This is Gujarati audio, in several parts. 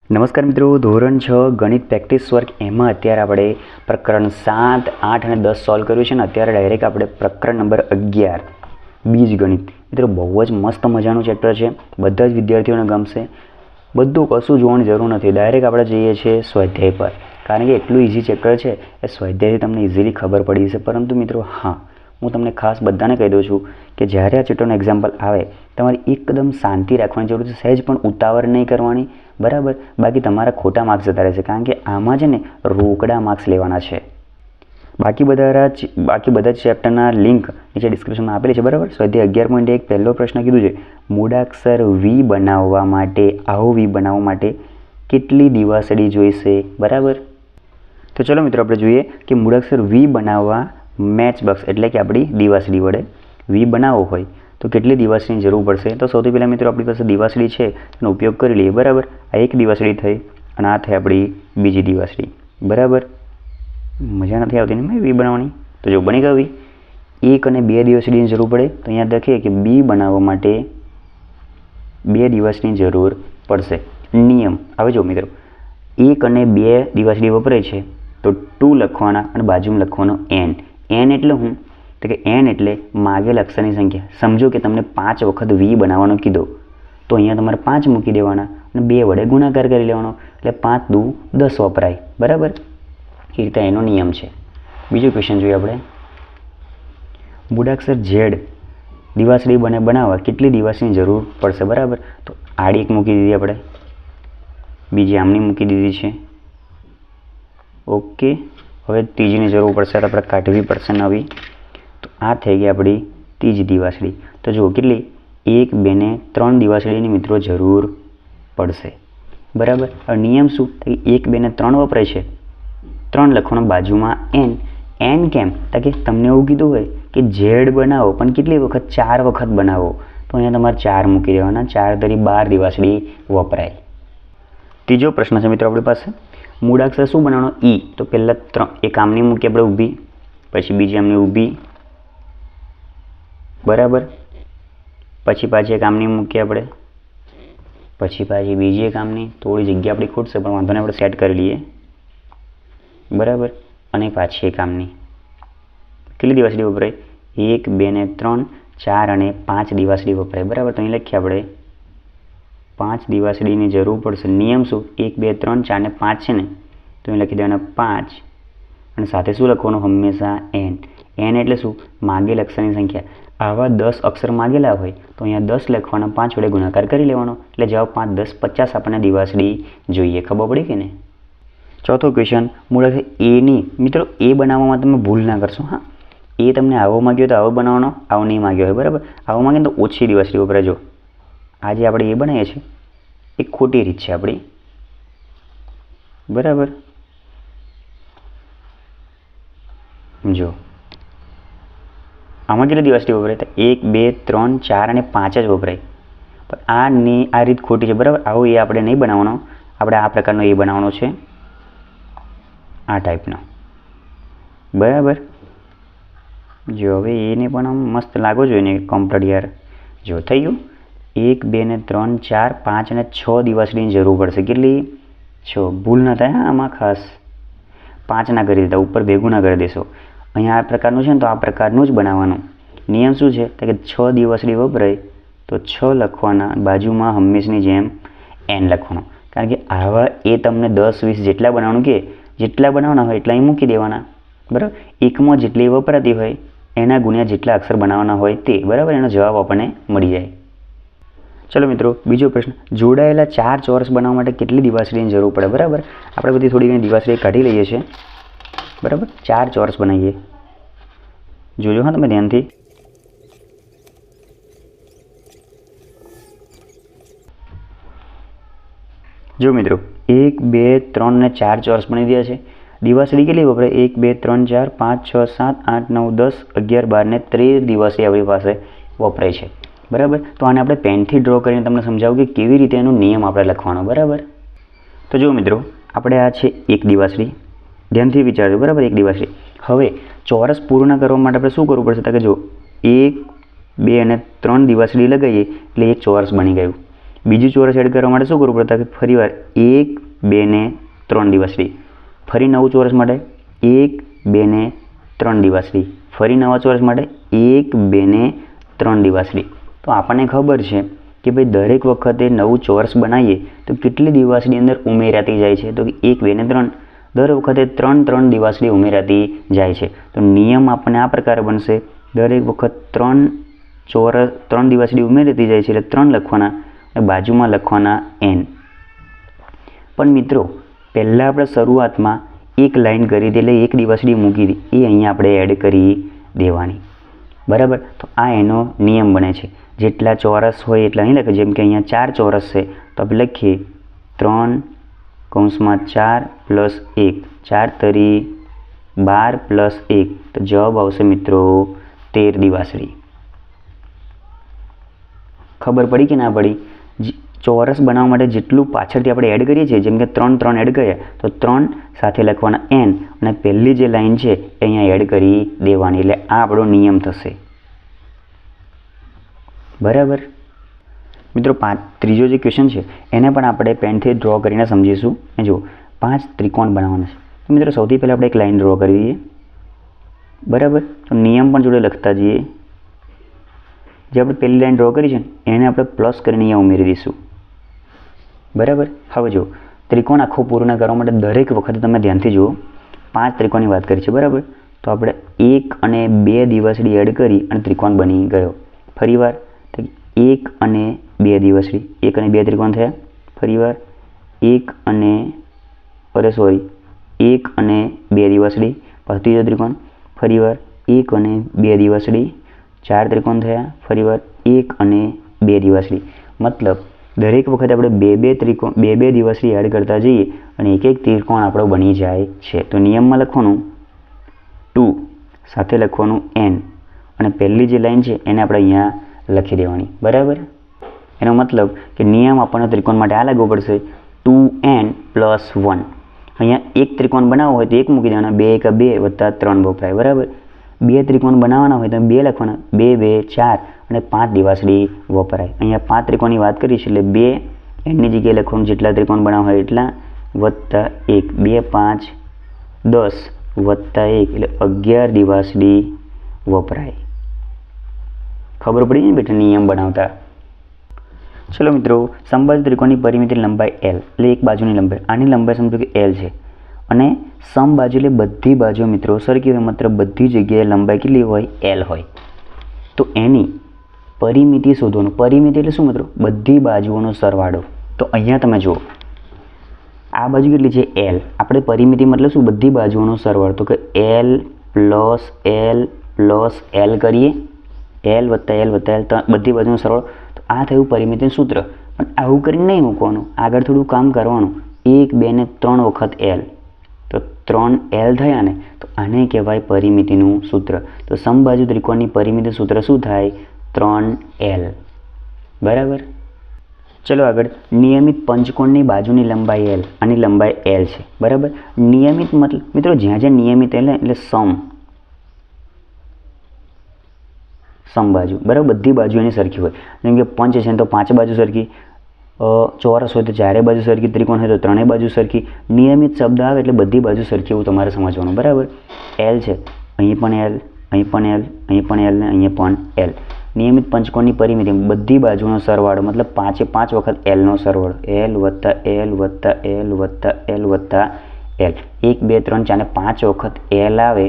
નમસ્કાર મિત્રો, ધોરણ 6 ગણિત પ્રેક્ટિસ વર્ક એમાં અત્યારે આપણે પ્રકરણ 7, 8 અને 10 સોલ્વ કર્યું છે ને અત્યારે ડાયરેક્ટ આપણે પ્રકરણ નંબર 11 બીજગણિત. મિત્રો બહુ જ મસ્ત મજાનું ચેપ્ટર છે, બધા જ વિદ્યાર્થીઓને ગમશે. બધું કશું જોવાની જરૂર નથી, ડાયરેક્ટ આપણે જઈએ છીએ સ્વાધ્યાય પર, કારણ કે એટલું ઇઝી ચેપ્ટર છે એ સ્વાધ્યાયથી તમને ઇઝીલી ખબર પડી જશે. પરંતુ મિત્રો હું તમને ખાસ બધાને કહી દઉં છું કે જ્યારે આ ચેપ્ટરનું એક્ઝામ્પલ આવે તમારે એકદમ શાંતિ રાખવાની જરૂર છે, સહેજ પણ ઉતાવળ નહીં કરવાની, બરાબર. બાકી તમારા ખોટા માર્ક્સ જતા રહેશે, કારણ કે આમાં છે ને રોકડા માર્ક્સ લેવાના છે. બાકી બધા ચેપ્ટરના લિંક નીચે ડિસ્ક્રિપ્શનમાં આપેલી છે, બરાબર. સ્વાધ્યાય 11.1 પહેલો પ્રશ્ન કીધું છે, મૂળાક્ષર વી બનાવવા માટે કેટલી દિવાસળી જોઈશે, બરાબર. તો ચલો મિત્રો આપણે જોઈએ કે મૂળાક્ષર વી બનાવવા મેચ બોક્સ એટલે કે આપણી દિવાસળી વડે વી બનાવવો હોય તો કેટલી દિવાસળીની જરૂર પડશે. તો સૌથી પહેલાં મિત્રો આપણી પાસે દિવાસળી છે તેનો ઉપયોગ કરી લઈએ, બરાબર. આ એક દિવાસળી થઈ અને આ થઈ આપણી બીજી દિવાસળી, બરાબર. મજા નથી આવતી ને વી બનાવવાની, તો જો બની ગઈ વી. 1 અને 2 દિવાસળીની જરૂર પડે, તો અહીંયા લખીએ કે બી બનાવવા માટે 2 દિવાસળીની જરૂર પડશે. નિયમ હવે જો મિત્રો 1 અને 2 દિવાસળી વપરાય છે તો 2 લખવાના અને બાજુમાં લખવાનો n એટલે હું તો કે n એટલે માગેલ અક્ષરની સંખ્યા. સમજો કે તમને 5 વખત વી બનાવવાનો કીધો, તો અહીંયા તમારે 5 મૂકી દેવાના અને 2 વડે ગુણાકાર કરી લેવાનો, એટલે 5 દુ 10 વપરાય, બરાબર. એ રીતે એનો નિયમ છે. બીજો ક્વેશ્ચન જોઈએ આપણે, મૂળાક્ષર ઝેડ દિવાસળી બનાવવા કેટલી દિવાસળીની જરૂર પડશે, બરાબર. તો આડી એક મૂકી દીધી આપણે, બીજી આમની મૂકી દીધી છે, ઓકે. હવે ત્રીજીની જરૂર પડશે તો આપણે કાઢવી પડશે નવી. તો આ થઈ ગઈ આપણી ત્રીજી દિવાસળી. તો જુઓ કેટલી 1, 2 ને 3 દિવાસળીની મિત્રો જરૂર પડશે, બરાબર. હવે નિયમ શું, 1, 2 ને 3 વપરાય છે, 3 લખવાનો બાજુમાં n કેમ, તો કે તમને એવું કીધું હોય કે ઝેડ બનાવો પણ કેટલી વખત 4 વખત બનાવો, તો અહીંયા તમારે 4 મૂકી દેવાના, 4 તરી 12 દિવાસળી વપરાય. ત્રીજો પ્રશ્ન છે મિત્રો આપણી પાસે, મૂળાક્ષર શું બનાવવાનો ઈ. તો પહેલાં 3 એક આમની મૂકી આપણે ઊભી, પછી બીજી આમની ઊભી, બરાબર. પછી પાછી એક આમની મૂકી આપણે, પછી પાછી બીજી એક આમની, થોડી જગ્યા આપણી ખૂટશે પણ વાંધો નહીં, આપણે સેટ કરી લઈએ, બરાબર. અને પાછી એક આમની. કેટલી દિવાસળી વપરાય, 1, 2 ને 3, 4 અને 5 દિવાસળી વપરાય, બરાબર. તો અહીં લખીએ આપણે 5 દિવાસળીની જરૂર પડશે. નિયમ શું, 1, 2, 3, 4 ને 5 છે ને, તો અહીં લખી દેવાના 5 અને સાથે શું લખવાનું હંમેશા n એટલે શું, માગેલ અક્ષરની સંખ્યા. આવા 10 અક્ષર માગેલા હોય તો અહીંયા 10 લખવાના, 5 વડે ગુણાકાર કરી લેવાનો, એટલે જવાબ 5, 10, 50 આપણને દિવાસળી જોઈએ. ખબર પડી કે ને. ચોથો ક્વેશ્ચન, મૂળાક્ષર એની મિત્રો એ બનાવવામાં તમે ભૂલ ના કરશો. એ તમને આવો માગ્યો તો આવો બનાવવાનો, આવો નહીં માગ્યો હોય, બરાબર. આવો માગે તો ઓછી દિવાસળી વપરાય. જો આજે આપણે એ બનાવીએ છીએ એ ખોટી રીત છે આપણી, બરાબર. જો આમાં કેટલી દિવાસળી વપરાય, તો 1, 2, 3, 4 અને 5 જ વપરાય. પણ આ રીત ખોટી છે, બરાબર. આવો એ આપણે નહીં બનાવવાનો, આપણે આ પ્રકારનો એ બનાવવાનો છે, આ ટાઈપનો, બરાબર. જો હવે એને પણ આમ મસ્ત લાગવો જોઈએ ને કમ્પ્લીટ યાર. જો થઈ ગયું, 1, 2 ને 3, 4, 5 અને 6 દિવાસળીની જરૂર પડશે. કેટલી, 6. ભૂલ ના થાય આમાં ખાસ, 5 ના કરી દેતા, ઉપર ભેગું ના કરી દેશો. અહીંયા આ પ્રકારનું છે ને તો આ પ્રકારનું જ બનાવવાનું. નિયમ શું છે તો કે 6 દિવાસળી વપરાય તો 6 લખવાના, બાજુમાં હંમેશની જેમ n લખવાનું, કારણ કે આવા એ તમને 10, 20 જેટલા બનાવવાનું કે જેટલા બનાવવાના હોય એટલા અહીં મૂકી દેવાના, બરાબર. એકમાં જેટલી વપરાતી હોય એના ગુણ્યા જેટલા અક્ષર બનાવવાના હોય તે, બરાબર. એનો જવાબ આપણને મળી જાય. ચલો મિત્રો બીજો પ્રશ્ન, જોડાયેલા 4 ચોરસ બનાવવા માટે કેટલી દિવાસળીની જરૂર પડે, બરાબર. આપણે બધી થોડી ઘણી દિવાસળી કાઢી લઈએ છીએ, બરાબર. 4 ચોરસ બનાવીએ, જોજો તમે ધ્યાનથી. જો મિત્રો 1, 2, 3 ને 4 ચોરસ બની ગયા છે. દિવાસળી કેટલી વપરાય, 1, 2, 3, 4, 5, 6, 7, 8, 9, 10, 11, 12 ને 13 દિવાસળી આપણી પાસે વપરાય છે, બરાબર. તો આને આપણે પેનથી ડ્રો કરીને તમને સમજાવું કે કેવી રીતે એનો નિયમ આપણે લખવાનો, બરાબર. તો જો મિત્રો આપણે આ છે એક દિવાસળી, ધ્યાનથી વિચારજો, બરાબર. એક દિવાસળી. હવે ચોરસ પૂર્ણ કરવા માટે આપણે શું કરવું પડશે, તો કે જો 1, 2 અને 3 દિવાસળી લગાવીએ એટલે એક ચોરસ બની ગયું. બીજું ચોરસ એડ કરવા માટે શું કરવું પડે? કે ફરીવાર 1, 2 ને 3 દિવાસળી, ફરી નવું ચોરસ માટે 1, 2 ને 3 દિવાસળી, ફરી નવા ચોરસ માટે 1, 2 ને 3 દિવાસળી. તો આપણને ખબર છે કે ભાઈ દરેક વખતે નવું ચોરસ બનાવીએ તો કેટલી દિવાસળી અંદર ઉમેરાતી જાય છે? તો 1, 2 ને 3, દર વખતે 3 દિવાસળી ઉમેરાતી જાય છે. તો નિયમ આપણને આ પ્રકારે બનશે, દરેક વખત 3 દિવાસળી ઉમેરાતી જાય છે એટલે 3 લખવાના અને બાજુમાં લખવાના n. પણ મિત્રો પહેલાં આપણે શરૂઆતમાં એક લાઈન કરી હતી, એટલે એક દિવાસળી મૂકી હતી, એ અહીંયા આપણે એડ કરી દેવાની. બરાબર? તો આ એનો નિયમ બને છે. જેટલા ચોરસ હોય એટલા અહીં લખે. જેમ કે અહીંયા 4 ચોરસ છે તો આપણે લખીએ 3 કૌંસમાં 4 + 1, 4 તરી 12 + 1, તો જવાબ આવશે મિત્રો 13 દિવાસળી. ખબર પડી કે ના પડી? ચોરસ બનાવવા માટે જેટલું પાછળથી આપણે એડ કરીએ છીએ, જેમ કે 3 એડ કર્યા તો 3 સાથે લખવાના n અને પહેલી જે લાઈન છે એ અહીંયા એડ કરી દેવાની, એટલે આ આપણો નિયમ થશે. બરાબર મિત્રો? ત્રીજો જે ક્વેશ્ચન છે એને પણ આપણે પેનથી ડ્રો કરીને સમજીશું. જુઓ, 5 ત્રિકોણ બનાવવાના છે. તો મિત્રો સૌથી પહેલાં આપણે એક લાઈન ડ્રો કરી દઈએ. બરાબર? તો નિયમ પણ જોડે લખતા જઈએ. જે આપણે પહેલી લાઈન ડ્રો કરી છે એને આપણે પ્લસ કરીને અહીંયા ઉમેરી દઈશું. બરાબર? હવે જુઓ, ત્રિકોણ આખો પૂર્ણ કરવા માટે દરેક વખતે તમે ધ્યાનથી જુઓ, 5 ત્રિકોણની વાત કરી છે. બરાબર? તો આપણે 1 અને 2 દિવાસળી એડ કરી અને ત્રિકોણ બની ગયો. ફરીવાર 1 અને 2 દિવાસળી, 1 અને 2 ત્રિકોણ થયા. ફરીવાર 1 અને 1 અને 2 દિવાસળી, પછી ત્રીજો ત્રિકોણ. ફરીવાર 1 અને 2 દિવાસળી, 4 ત્રિકોણ થયા. ફરીવાર 1 અને 2 દિવાસળી. મતલબ દરેક વખતે આપણે 2 દિવાસળી એડ કરતા જઈએ અને એક ત્રિકોણ આપણો બની જાય છે. તો નિયમમાં લખવાનું 2 સાથે લખવાનું n અને પહેલી જે લાઈન છે એને આપણે અહીંયા લખી દેવાની. બરાબર? એનો મતલબ કે નિયમ આપણને ત્રિકોણ માટે આ લાગવું પડશે 2n + 1. અહીંયા એક ત્રિકોણ બનાવવો હોય તો 1 મૂકી દેવાના, 2 × 2 વત્તા 3 વપરાય. બરાબર? 2 ત્રિકોણ બનાવવાના હોય તો 2 લખવાના, 2, 2, 4 અને 5 દિવાસળી વપરાય. અહીંયા 5 ત્રિકોણની વાત કરી છે એટલે 2 એની જગ્યાએ લખવાનું જેટલા ત્રિકોણ બનાવવા હોય એટલા વત્તા 1, 2, 5, 10 વત્તા 1 એટલે 11 દિવાસળી વપરાય. ખબર પડી ને બેટા નિયમ બનાવતા? ચલો મિત્રો, સમબાજુ ત્રિકોણની પરિમિતિ લંબાઈ L, એટલે એક બાજુની લંબાઈ. આની લંબાઈ સમજો કે L છે અને સમબાજુ એટલે બધી બાજુ મિત્રો સરખી હોય, માત્ર બધી જગ્યાએ લંબાઈ કેટલી હોય? L હોય. તો એની પરિમિતિ શોધવાનું. પરિમિતિ એટલે શું મિત્રો? બધી બાજુઓનો સરવાળો. તો અહીંયા તમે જુઓ, આ બાજુ કેટલી છે? L. આપણે પરિમિતિ મતલબ શું? બધી બાજુઓનો સરવાળો. તો કે L + L કરીએ, L + L + L, બધી બાજુનો સરવાળો. તો આ થયું પરિમિતિનું સૂત્ર. પણ આવું કરીને નહીં મૂકવાનું, આગળ થોડું કામ કરવાનું. 1, 2 ને 3 વખત L, તો 3L થયા ને, તો આને કહેવાય પરિમિતિનું સૂત્ર. તો સમબાજુ ત્રિકોણની પરિમિતિ સૂત્ર શું થાય? 3L. બરાબર? ચલો આગળ, નિયમિત પંચકોણની બાજુની લંબાઈ L, આની લંબાઈ L છે. બરાબર? નિયમિત મતલબ મિત્રો જ્યાં જ્યાં નિયમિત એટલે સમબાજુ. બરાબર? બધી બાજુ એની સરખી હોય. જેમ કે પંચ છે તો 5 બાજુ સરખી, ચોરસ હોય તો 4 બાજુ સરખી, ત્રિકોણ હોય તો 3 બાજુ સરખી. નિયમિત શબ્દ આવે એટલે બધી બાજુ સરખી એવું તમારે સમજવાનું. બરાબર? L છે, અહીં પણ L, અહીં પણ L, અહીં પણ L ને અહીંયા પણ L. નિયમિત પંચકોણની પરિમિતિ બધી બાજુનો સરવાળો, મતલબ 5 એ 5 વખત L નો સરવાળો. L વત્તા L વત્તા L વત્તા L વત્તા L. 1, 2, 3, 4 ને 5 વખત L આવે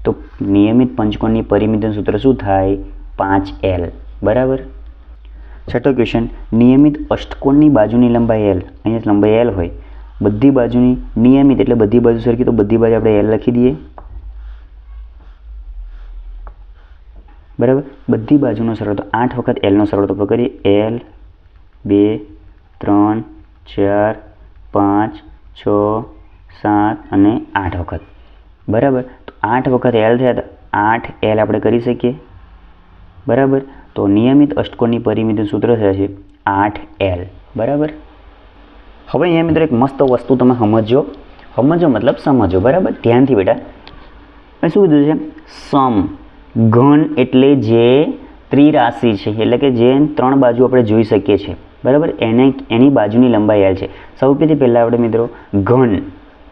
તો નિયમિત પંચકોણની પરિમિતિનું સૂત્ર શું થાય? 5L. બરાબર? છઠ્ઠો ક્વેશ્ચન, નિયમિત અષ્ટકોણની બાજુની લંબાઈ L, અહીંયા લંબાઈ L હોય, બધી બાજુની નિયમિત એટલે બધી બાજુ સરખી, તો બધી બાજુ આપણે L લખી દઈએ. બરાબર? બધી બાજુનો સરવાળો તો 8 વખત L નો સરવાળો તો કરીએ. L 2 3 4 5 6 7 અને 8 વખત. બરાબર? તો 8 વખત L થયા તો 8L આપણે કરી શકીએ. બરાબર? તો નિયમિત અષ્ટકોણની પરિમિતિનું સૂત્ર થશે છે 8L. બરાબર? હવે અહીંયા મિત્રો એક મસ્ત વસ્તુ તમે સમજો મતલબ સમજો. બરાબર? ધ્યાનથી બેટા. શું કીધું છે? સમ ઘન એટલે જે ત્રિરાશિ છે, એટલે કે જે 3 બાજુ આપણે જોઈ શકીએ છીએ. બરાબર. એની બાજુની લંબાઈ L છે. સૌથી પહેલાં આપણે મિત્રો ઘન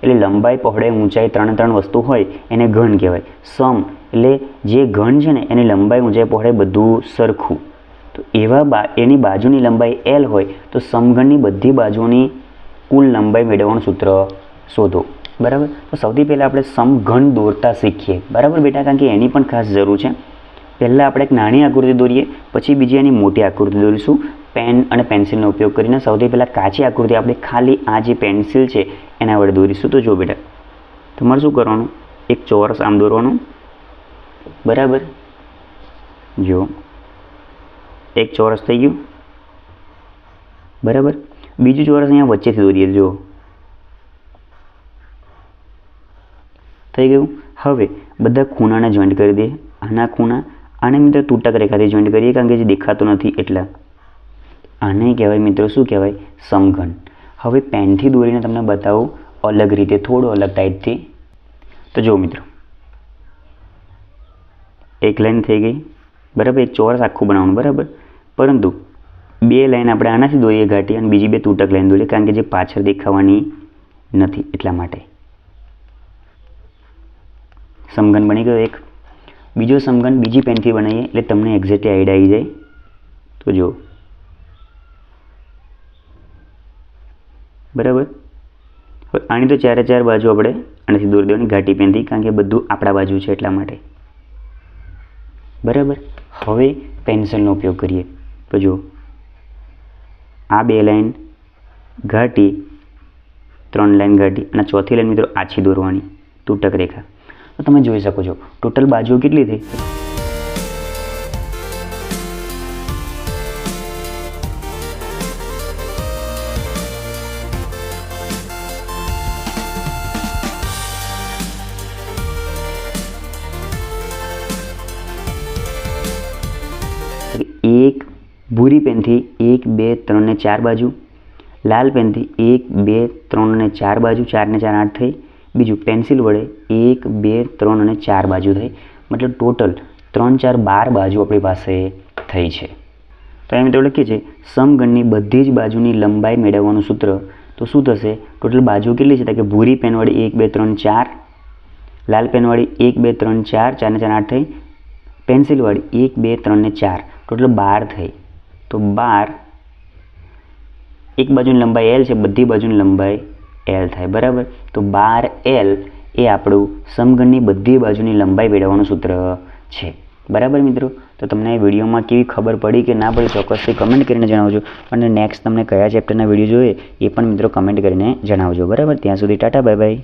એટલે લંબાઈ, પહોળાઈ, ઊંચાઈ ત્રણ વસ્તુ હોય એને ઘન કહેવાય. સમ એટલે જે ઘન છે ને એની લંબાઈ, ઊંચાઈ, પહોળાઈ બધું સરખું. તો એની બાજુની લંબાઈ L હોય તો સમઘનની બધી બાજુઓની કુલ લંબાઈ મેળવવાનું સૂત્ર શોધો. બરાબર. તો સૌથી પહેલાં આપણે સમઘન દોરતા શીખીએ. બરાબર બેટા, કારણ કે એની પણ ખાસ જરૂર છે. પહેલાં આપણે એક નાની આકૃતિ દોરીએ, પછી બીજી એની મોટી આકૃતિ દોરીશું પેન અને પેન્સિલનો ઉપયોગ કરીને. સૌથી પહેલાં કાચી આકૃતિ આપણે ખાલી આ જે પેન્સિલ છે એના વડે દોરીશું. તો જો બેટા, તમારે શું કરવાનું, એક ચોરસ આમ દોરવાનું. બરાબર. જો એક ચોરસ થઈ ગયું. બરાબર. બીજું ચોરસ અહીંયા વચ્ચેથી દોરીએ. જો થઈ ગયું. હવે બધા ખૂણાને જોઈન્ટ કરી દઈએ. આના ખૂણા આને મિત્રો તૂટક રેખાથી જોઈન્ટ કરીએ, કારણ કે જે દેખાતું નથી એટલા. આને કહેવાય મિત્રો, શું કહેવાય, સમઘન. હવે પેનથી દોરીને તમને બતાવું અલગ રીતે, થોડું અલગ ટાઈપથી. તો જો મિત્રો, એક લાઈન થઈ ગઈ. બરાબર. એક ચોરસ આખું બનાવવાનું. બરાબર. પરંતુ બે લાઈન આપણે આનાથી દોરીએ ઘાટી, અને બીજી બે તૂટક લાઈન દોરીએ, કારણ કે જે પાછળ દેખાવાની નથી એટલા માટે. સમઘન બની ગયો એક. બીજો સમઘન બીજી પેનથી બનાવીએ એટલે તમને એક્ઝેક્ટલી આઈડિયા આવી જાય. તો જો બરાબર. હવે આની તો ચારે ચાર બાજુ આપણે આનાથી દોરી દેવાની ઘાટી પેનથી, કારણ કે બધું આપણા બાજુ છે એટલા માટે. બરાબર. હવે પેન્સિલનો ઉપયોગ કરીએ. તો જો આ બે લાઈન ઘાટી, ત્રણ લાઈન ઘાટી, અને ચોથી લાઈન મિત્રો આછી દોરવાની તૂટક રેખા. તો તમે જોઈ શકો છો ટોટલ બાજુઓ કેટલી થઈ. એક ભૂરી પેનથી 1 2 3 ને 4 બાજુ, લાલ પેનથી 1 2 3 ને 4 બાજુ, 4 ને 4 8 થઈ. બીજું પેન્સિલ વડે 1 2 3 અને 4 બાજુ થઈ. મતલબ ટોટલ 3 4 12 બાજુ આપણી પાસે થઈ છે. તો એમ મિત્રો લખીએ છીએ સમઘનની બધી જ બાજુની લંબાઈ મેળવવાનું સૂત્ર. તો શું થશે, ટોટલ બાજુ કેટલી છે, કે ભૂરી પેન વડે 1 2 3 4, લાલ પેન વડે 1 2 3 4, 4 ને 4 8 થઈ. પેન્સિલ વડે 1 2 3 ને 4, ટોટલ 12 થઈ. તો 12, એક બાજુની લંબાઈ L છે, બધી બાજુની લંબાઈ L થાય. બરાબર. તો 12L એ આપણું સમઘનની બધી બાજુની લંબાઈ મેળવવાનું સૂત્ર છે. બરાબર મિત્રો. તો તમને એ વિડીયોમાં કેવી ખબર પડી કે ના પડી ચોક્કસથી કમેન્ટ કરીને જણાવજો. અને નેક્સ્ટ તમને કયા ચેપ્ટરના વિડીયો જોઈએ એ પણ મિત્રો કમેન્ટ કરીને જણાવજો. બરાબર. ત્યાં સુધી ટાટા, બાય બાય.